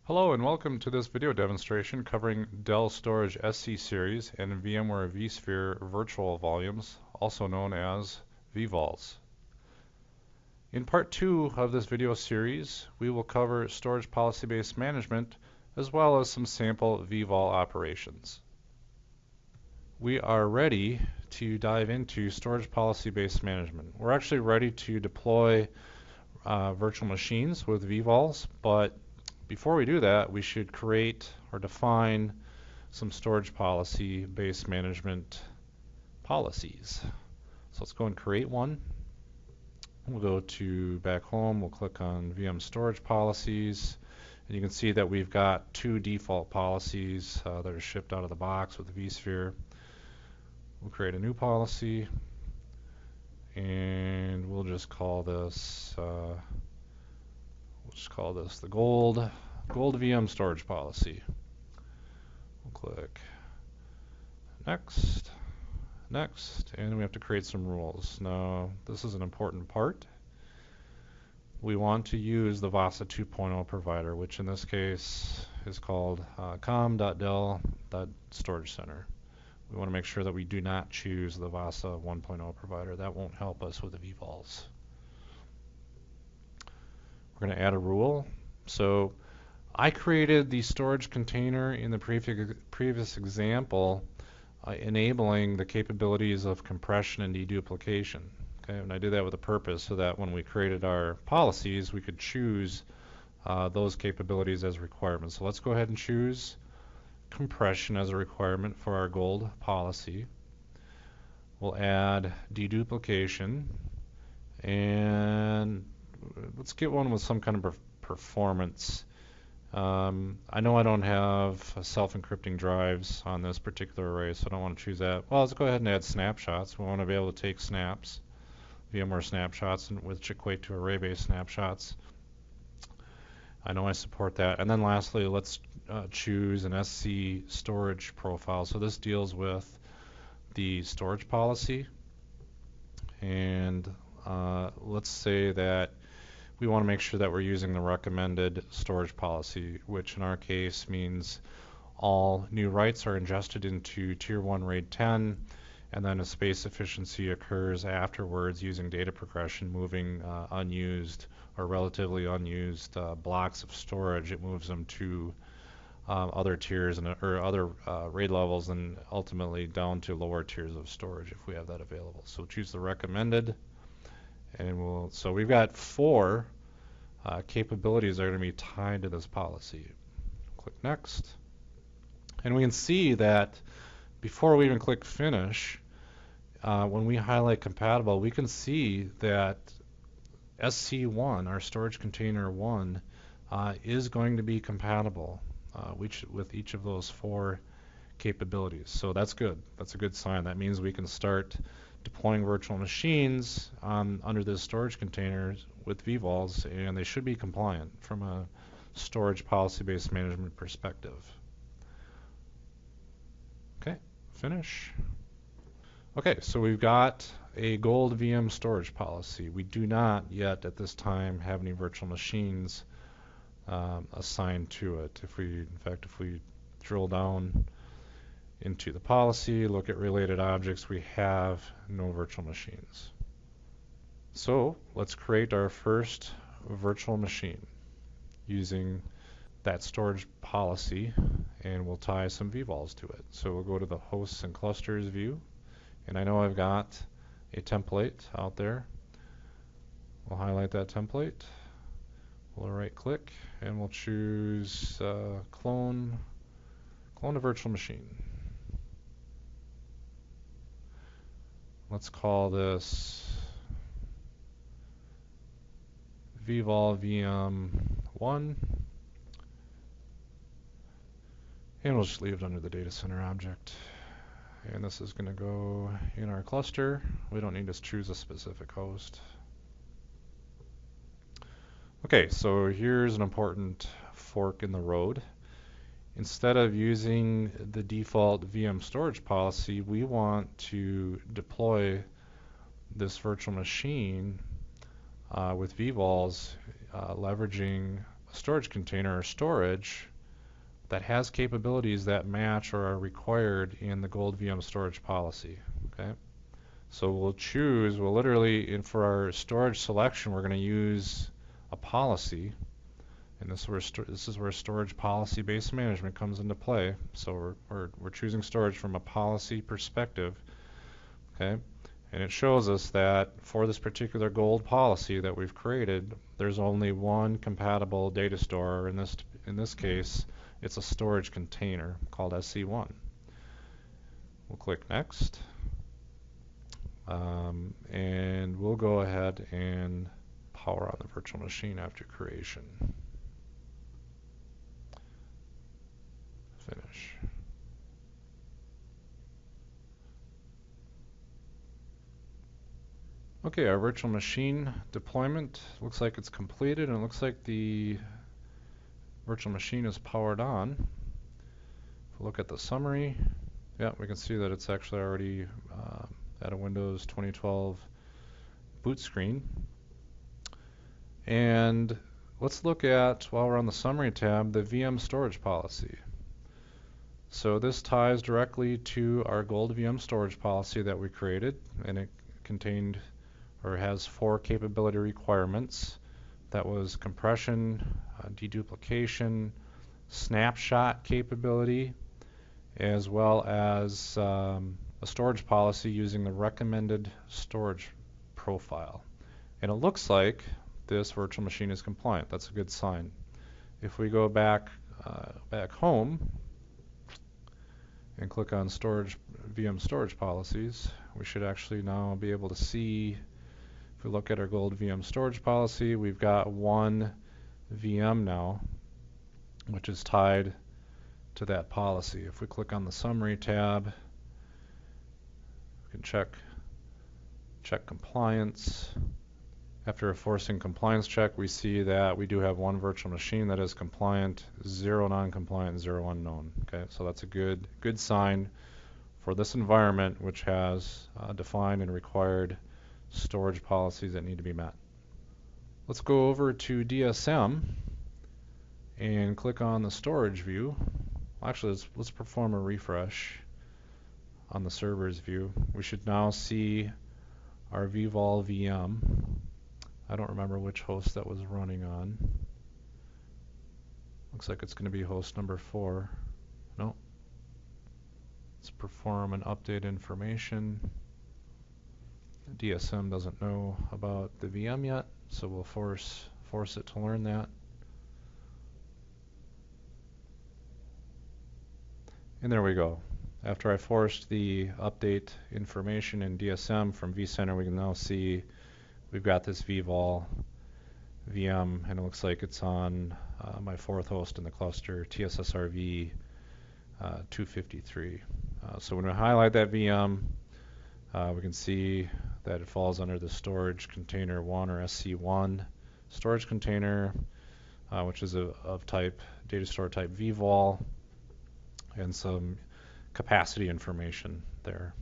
Hello and welcome to this video demonstration covering Dell Storage SC Series and VMware vSphere virtual volumes, also known as VVols. In part 2 of this video series, we will cover storage policy-based management as well as some sample VVol operations. We are ready to dive into storage policy-based management. We're actually ready to deploy virtual machines with VVols, but before we do that, we should create or define some storage policy-based management policies. So let's go and create one. We'll go to back home, we'll click on VM storage policies, and you can see that we've got two default policies that are shipped out of the box with vSphere. We'll create a new policy, and we'll just call this the gold VM storage policy. We'll click next, and we have to create some rules. Now, this is an important part. We want to use the VAS 2.0 provider, which in this case is called com.dell.storagecenter. We want to make sure that we do not choose the VAS 1.0 provider. That won't help us with the VVols. We're going to add a rule. So I created the storage container in the previous example, enabling the capabilities of compression and deduplication. Okay, and I did that with a purpose so that when we created our policies, we could choose those capabilities as requirements. So let's go ahead and choose compression as a requirement for our gold policy. We'll add deduplication, and let's get one with some kind of performance. I know I don't have self-encrypting drives on this particular array, so I don't want to choose that. Well, let's go ahead and add snapshots. We want to be able to take snaps, VMware snapshots, which equate to array-based snapshots. I know I support that. And then lastly, let's choose an SC storage profile. So this deals with the storage policy. And let's say that we want to make sure that we're using the recommended storage policy, which in our case means all new writes are ingested into Tier 1 RAID 10, and then a space efficiency occurs afterwards using data progression, moving unused or relatively unused blocks of storage. It moves them to other tiers or other RAID levels, and ultimately down to lower tiers of storage if we have that available. So choose the recommended. And so we've got four capabilities that are going to be tied to this policy. Click next. And we can see that before we even click finish, when we highlight compatible, we can see that SC1, our storage container 1, is going to be compatible with each of those four capabilities. So that's good. That's a good sign. That means we can start deploying virtual machines under this storage containers with VVols, and they should be compliant from a storage policy-based management perspective. Okay, finish. Okay, so we've got a gold VM storage policy. We do not yet at this time have any virtual machines assigned to it. If we drill down into the policy, look at related objects, we have no virtual machines. So let's create our first virtual machine using that storage policy, and we'll tie some VVols to it. So we'll go to the hosts and clusters view, and I know I've got a template out there. We'll highlight that template. We'll right click and we'll choose clone a virtual machine. Let's call this VVol VM1, and we'll just leave it under the data center object. And this is going to go in our cluster. We don't need to choose a specific host. Okay, so here's an important fork in the road. Instead of using the default VM storage policy, we want to deploy this virtual machine with VVols leveraging storage container or storage that has capabilities that match or are required in the gold VM storage policy. Okay, so we'll literally, for our storage selection, we're going to use a policy, and this is where storage policy-based management comes into play. So we're choosing storage from a policy perspective. Okay, and it shows us that for this particular gold policy that we've created, there's only one compatible data store. In this case, it's a storage container called SC1. We'll click Next. And we'll go ahead and power on the virtual machine after creation. Finish. Okay, our virtual machine deployment looks like it's completed, and it looks like the virtual machine is powered on. If we look at the summary, yeah, we can see that it's actually already at a Windows 2012 boot screen. And let's look at, while we're on the summary tab, the VM storage policy. So this ties directly to our gold VM storage policy that we created, and it contained or has 4 capability requirements. That was compression, deduplication, snapshot capability, as well as a storage policy using the recommended storage profile. And it looks like this virtual machine is compliant. That's a good sign. If we go back home and click on VM storage policies, we should actually now be able to see, if we look at our gold VM storage policy, we've got one VM now, which is tied to that policy. If we click on the summary tab, we can check compliance. After a forcing compliance check, we see that we do have one virtual machine that is compliant, 0 non-compliant, 0 unknown. Okay, so that's a good sign for this environment, which has defined and required storage policies that need to be met. Let's go over to DSM and click on the storage view. Actually, let's perform a refresh on the servers view. We should now see our VVol VM. I don't remember which host that was running on. Looks like it's going to be host number 4. No. Let's perform an update information. DSM doesn't know about the VM yet, so we'll force it to learn that. And there we go. After I forced the update information in DSM from vCenter, we can now see we've got this VVol VM, and it looks like it's on my 4th host in the cluster, TSSRV 253. So when we highlight that VM, we can see that it falls under the storage container 1 or SC1 storage container, which is of type data store type VVol, and some capacity information there.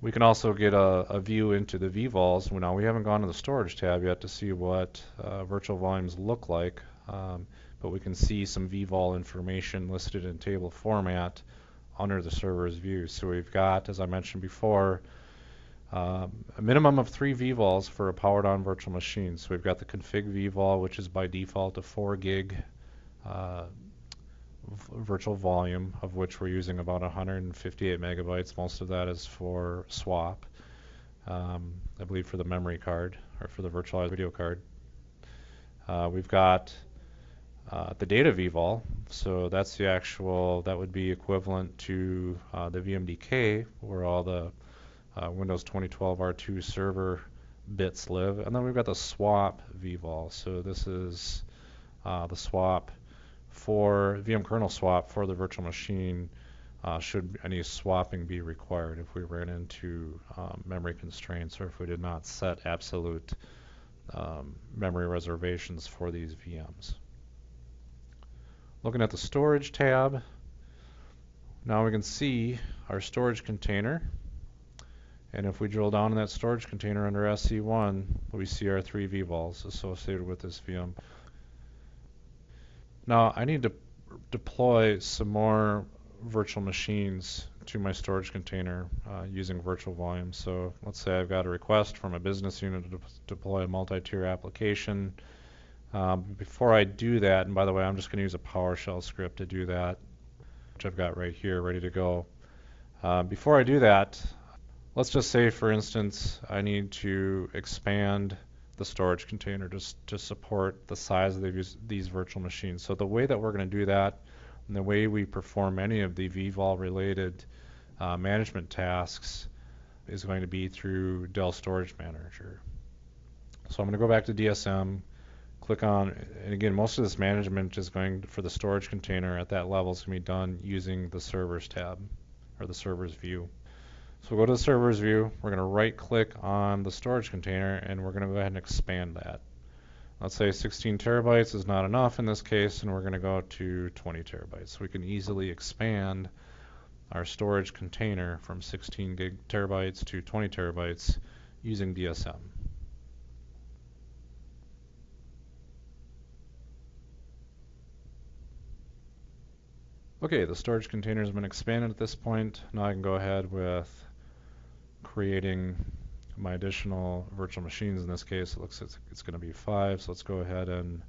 We can also get a view into the VVols. Now, we haven't gone to the storage tab yet to see what virtual volumes look like, but we can see some VVol information listed in table format under the server's view. So we've got, as I mentioned before, a minimum of 3 VVols for a powered on virtual machine. So we've got the config VVol, which is by default a 4 gig virtual volume, of which we're using about 158 megabytes. Most of that is for swap, I believe, for the memory card or for the virtualized video card. We've got the data VVol, so that's the actual, that would be equivalent to the VMDK, where all the Windows 2012 R2 server bits live. And then we've got the swap VVol, so this is the swap for VM kernel swap for the virtual machine, should any swapping be required if we ran into memory constraints or if we did not set absolute memory reservations for these VMs. Looking at the storage tab, now we can see our storage container, and if we drill down in that storage container under SC1, we see our 3 VVols associated with this VM. Now I need to deploy some more virtual machines to my storage container using virtual volume. So let's say I've got a request from a business unit to deploy a multi-tier application. Before I do that, and by the way, I'm just going to use a PowerShell script to do that, which I've got right here ready to go. Before I do that, let's just say, for instance, I need to expand the storage container just to support the size of these virtual machines. So the way that we're going to do that, and the way we perform any of the VVol related management tasks, is going to be through Dell Storage Manager. So I'm going to go back to DSM, click on, and again, most of this management is going for the storage container at that level is going to be done using the servers tab or the servers view. So we'll go to the servers view, we're going to right click on the storage container, and we're going to go ahead and expand that. Let's say 16 terabytes is not enough in this case, and we're going to go to 20 terabytes. So we can easily expand our storage container from 16 terabytes to 20 terabytes using DSM. Okay, the storage container has been expanded at this point. Now I can go ahead with creating my additional virtual machines. In this case, it looks like it's going to be 5. So let's go ahead and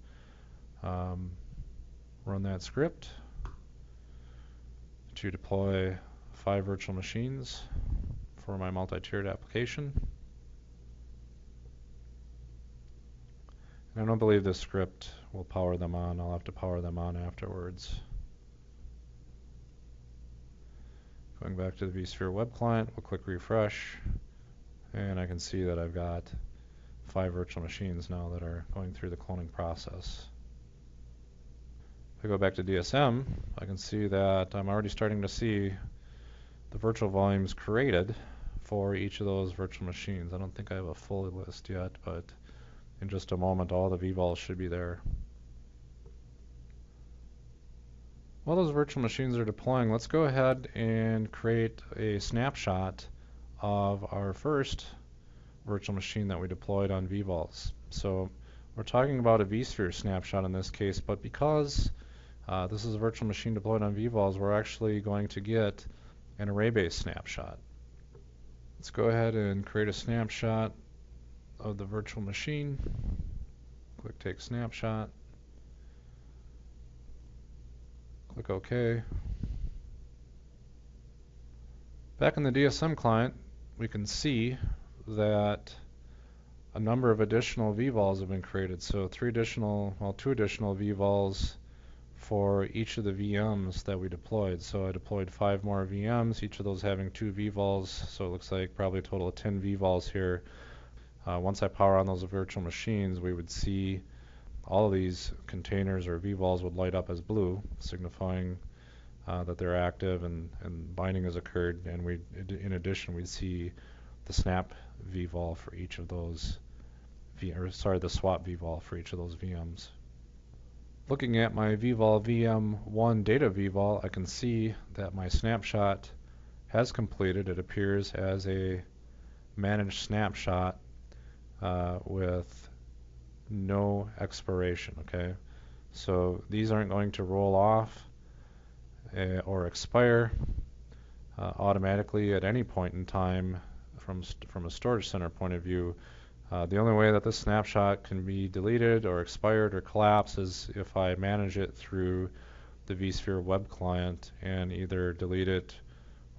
run that script to deploy 5 virtual machines for my multi-tiered application. And I don't believe this script will power them on. I'll have to power them on afterwards. Going back to the vSphere web client, we'll click refresh, and I can see that I've got 5 virtual machines now that are going through the cloning process. If I go back to DSM, I can see that I'm already starting to see the virtual volumes created for each of those virtual machines. I don't think I have a full list yet, but in just a moment all the VVols should be there. While those virtual machines are deploying, let's go ahead and create a snapshot of our first virtual machine that we deployed on VVols. So we're talking about a vSphere snapshot in this case, but because this is a virtual machine deployed on VVols, we're actually going to get an array-based snapshot. Let's go ahead and create a snapshot of the virtual machine. Click Take Snapshot. Click OK. Back in the DSM client, we can see that a number of additional VVols have been created. So two additional VVols for each of the VMs that we deployed. So I deployed 5 more VMs, each of those having 2 VVols. So it looks like probably a total of 10 VVols here. Once I power on those virtual machines, we would see all of these containers or VVols would light up as blue, signifying that they're active and binding has occurred. And in addition, we'd see the snap VVol for each of those, the swap VVol for each of those VMs. Looking at my VVol VM1 data VVol, I can see that my snapshot has completed. It appears as a managed snapshot with no expiration. Okay, so these aren't going to roll off or expire automatically at any point in time from a storage center point of view. The only way that this snapshot can be deleted or expired or collapsed is if I manage it through the vSphere web client and either delete it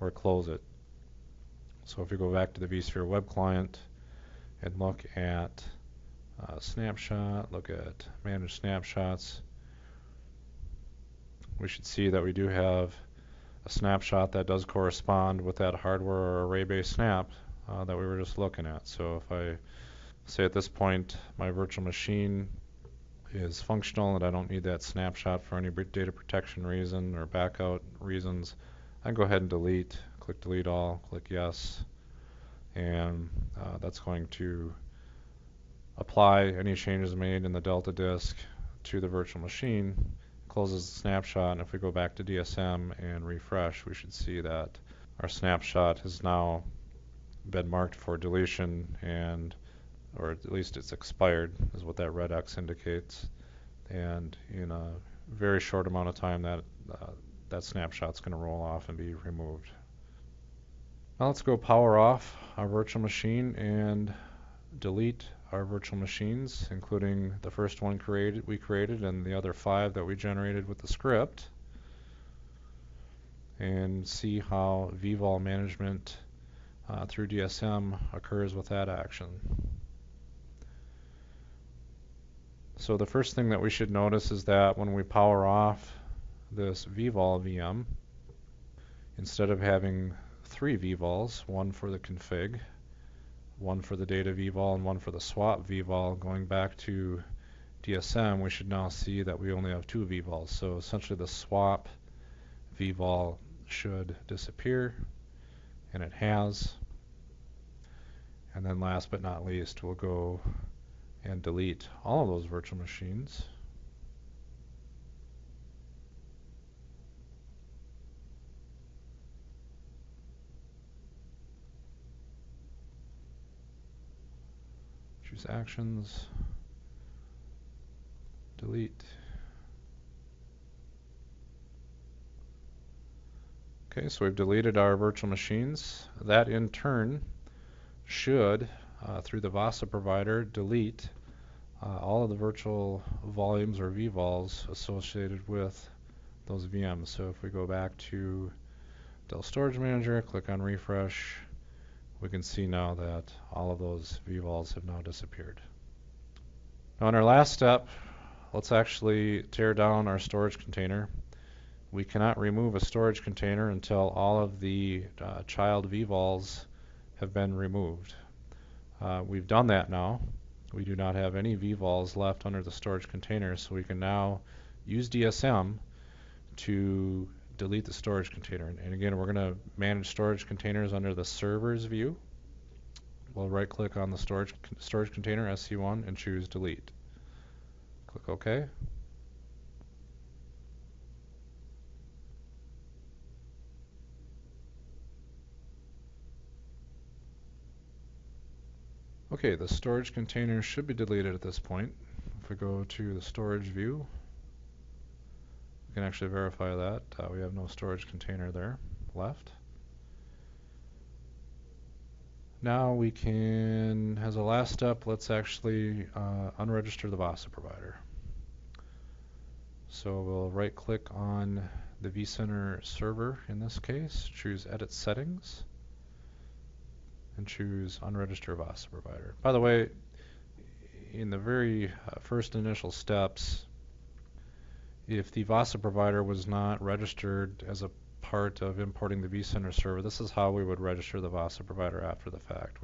or close it. So if you go back to the vSphere web client and look at snapshot, look at manage snapshots, we should see that we do have a snapshot that does correspond with that hardware or array-based snap that we were just looking at. So if I say at this point my virtual machine is functional and I don't need that snapshot for any data protection reason or backup reasons, I can go ahead and delete, click delete all, click yes, and that's going to apply any changes made in the Delta disk to the virtual machine, closes the snapshot, and if we go back to DSM and refresh, we should see that our snapshot has now been marked for deletion, and or at least it's expired is what that red X indicates. And in a very short amount of time that that snapshot's going to roll off and be removed. Now let's go power off our virtual machine and delete our virtual machines, including the first one we created and the other 5 that we generated with the script, and see how VVol management through DSM occurs with that action. So the first thing that we should notice is that when we power off this VVol VM, instead of having 3 VVols, one for the config, one for the data VVol, and one for the swap VVol, going back to DSM, we should now see that we only have 2 VVols. So essentially the swap VVol should disappear, and it has. And then last but not least, we'll go and delete all of those virtual machines. Choose actions, delete. Okay, so we've deleted our virtual machines. That in turn should, through the VAS provider, delete all of the virtual volumes or VVols associated with those VMs. So if we go back to Dell Storage Manager, click on refresh, we can see now that all of those VVols have now disappeared. Now in our last step, let's actually tear down our storage container. We cannot remove a storage container until all of the child VVols have been removed. We've done that now. We do not have any VVols left under the storage container, so we can now use DSM to delete the storage container. And again, we're going to manage storage containers under the servers view. We'll right-click on the storage container, SC1, and choose delete. Click OK. Okay, the storage container should be deleted at this point. If we go to the storage view, we can actually verify that. We have no storage container there left. Now we can, as a last step, let's actually unregister the VAS provider. So we'll right-click on the vCenter server in this case, choose Edit Settings, and choose Unregister VAS provider. By the way, in the very first initial steps, if the VAS provider was not registered as a part of importing the vCenter server, this is how we would register the VAS provider after the fact.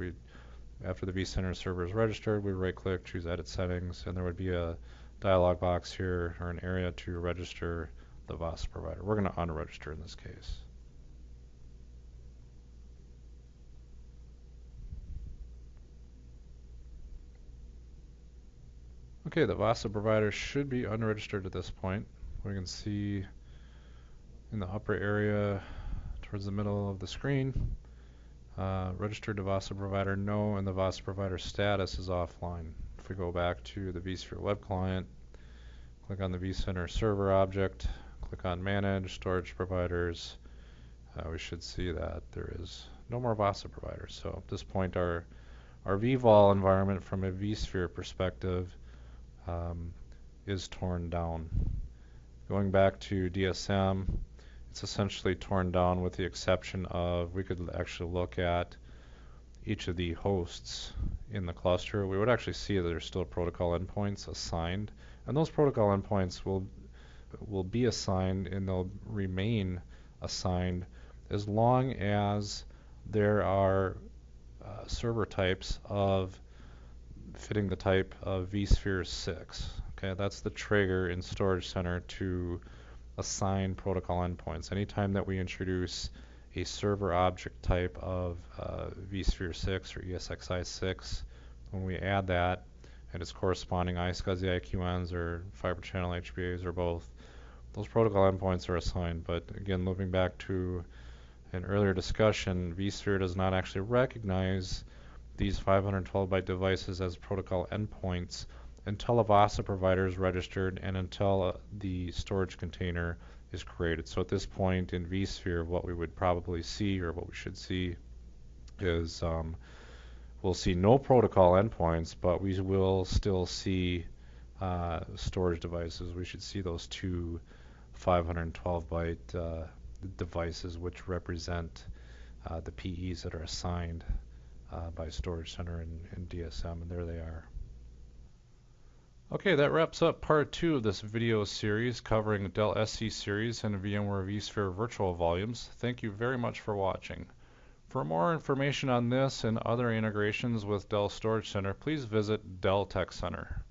After the vCenter server is registered, we right-click, choose Edit Settings, and there would be a dialog box here or an area to register the VAS provider. We're going to unregister in this case. Okay, the VAS provider should be unregistered at this point. We can see in the upper area towards the middle of the screen, registered to VAS provider, no, and the VAS provider status is offline. If we go back to the vSphere web client, click on the vCenter server object, click on manage storage providers, we should see that there is no more VAS providers. So at this point our VVol environment from a vSphere perspective is torn down. Going back to DSM, it's essentially torn down with the exception of we could actually look at each of the hosts in the cluster. We would actually see that there's still protocol endpoints assigned, and those protocol endpoints will be assigned and they'll remain assigned as long as there are server types of fitting the type of vSphere 6. Okay, that's the trigger in Storage Center to assign protocol endpoints. Anytime that we introduce a server object type of vSphere 6 or ESXi 6, when we add that and its corresponding iSCSI IQNs or fiber channel HBAs or both, those protocol endpoints are assigned. But again, moving back to an earlier discussion, vSphere does not actually recognize these 512 byte devices as protocol endpoints until a VAS provider is registered and until the storage container is created. So at this point in vSphere, what we would probably see, or what we should see, is we'll see no protocol endpoints, but we will still see storage devices. We should see those two 512-byte devices, which represent the PEs that are assigned by Storage Center and DSM, and there they are. Okay, that wraps up part 2 of this video series covering Dell SC series and VMware vSphere virtual volumes. Thank you very much for watching. For more information on this and other integrations with Dell Storage Center, please visit Dell Tech Center.